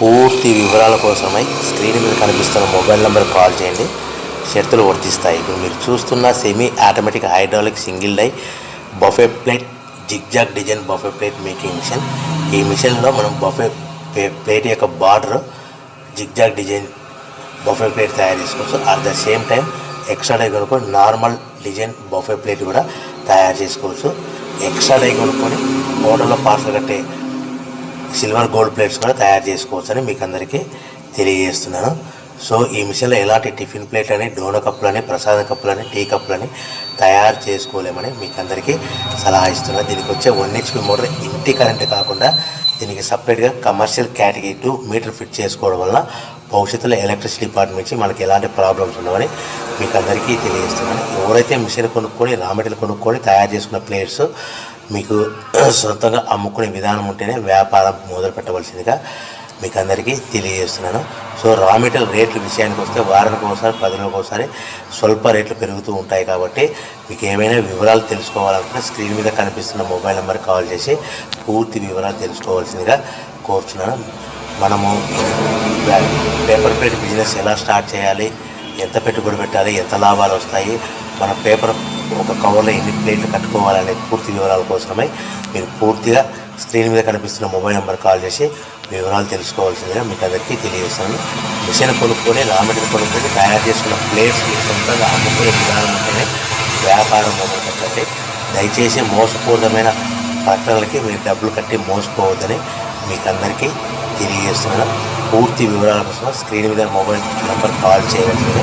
పూర్తి వివరాల కోసమై స్క్రీన్ మీద కనిపిస్తున్న మొబైల్ నెంబర్ కాల్ చేయండి. షరతులు వర్తిస్తాయి. ఇప్పుడు మీరు చూస్తున్న semi automatic hydraulic single die buffet plate zigzag design buffet plate making machine. ఈ మిషన్లో మనం బఫే ప్లేట్ యొక్క border zigzag design buffet plate తయారు చేసుకోవచ్చు. At the same time extra die కొనుక్కొని నార్మల్ డిజైన్ బఫే ప్లేట్ కూడా తయారు చేసుకోవచ్చు. ఎక్స్ట్రా డై కొనుక్కొని హోటల్లో పార్సల్ కట్టే సిల్వర్ గోల్డ్ ప్లేట్స్ కూడా తయారు చేసుకోవచ్చు అని మీకు అందరికీ తెలియజేస్తున్నాను. సో ఈ మిషన్లో ఎలాంటి టిఫిన్ ప్లేట్లని, డోన కప్పులని, ప్రసాద కప్పులని, టీ కప్పులని తయారు చేసుకోలేమని మీకు అందరికీ సలహా ఇస్తున్నాను. దీనికి వచ్చే 1 HP మోటార్ ఇంటి కరెంట్ కాకుండా దీనికి సపరేట్గా కమర్షియల్ కేటగిరీ 2 మీటర్ ఫిట్ చేసుకోవడం వల్ల భవిష్యత్తులో ఎలక్ట్రిసిటీ డిపార్ట్మెంట్ నుంచి మనకి ఎలాంటి ప్రాబ్లమ్స్ ఉండవని మీకు అందరికీ తెలియజేస్తున్నాను. ఎవరైతే మిషన్ కొనుక్కొని రా మెటీరియల్ కొనుక్కొని తయారు చేసుకున్న ప్లేట్స్ మీకు సొంతంగా అమ్ముకునే విధానం ఉంటేనే వ్యాపారం మొదలు పెట్టవలసిందిగా మీకు అందరికీ తెలియజేస్తున్నాను. సో రా మెటీరియల్ రేట్ల విషయానికి వస్తే వారానికి ఒకసారి 10 రోజులకు ఒకసారి స్వల్ప రేట్లు పెరుగుతూ ఉంటాయి. కాబట్టి మీకు ఏమైనా వివరాలు తెలుసుకోవాలనుకుంటే స్క్రీన్ మీద కనిపిస్తున్న మొబైల్ నెంబర్కి కాల్ చేసి పూర్తి వివరాలు తెలుసుకోవాల్సిందిగా కోరుతున్నాను. మనము పేపర్ ప్లేట్ బిజినెస్ ఎలా స్టార్ట్ చేయాలి, ఎంత పెట్టుబడి పెట్టాలి, ఎంత లాభాలు వస్తాయి, మన పేపర్ ఒక కవర్లో ఎన్ని ప్లేట్లు కట్టుకోవాలనే పూర్తి వివరాల కోసమై మీరు పూర్తిగా స్క్రీన్ మీద కనిపిస్తున్న మొబైల్ నెంబర్ కాల్ చేసి వివరాలు తెలుసుకోవాల్సిందిగా మీకు అందరికీ తెలియజేస్తాను. మిషన్ కొనుక్కొని రా మెటీరియల్ కొనుక్కొని తయారు చేసుకున్న ప్లేట్స్ సొంతంగా అమ్ముకునే విధానం ఉంటేనే వ్యాపారం మొదలు పెట్టండి. దయచేసి మోసపూరితమైన ప్రకటనలకి మీరు డబ్బులు కట్టి మోసపోవద్దని మీకు అందరికీ తెలియజేస్తున్నాను. పూర్తి వివరాల కోసం స్క్రీన్ మీద మొబైల్ నెంబర్ కాల్ చేయవలసింది.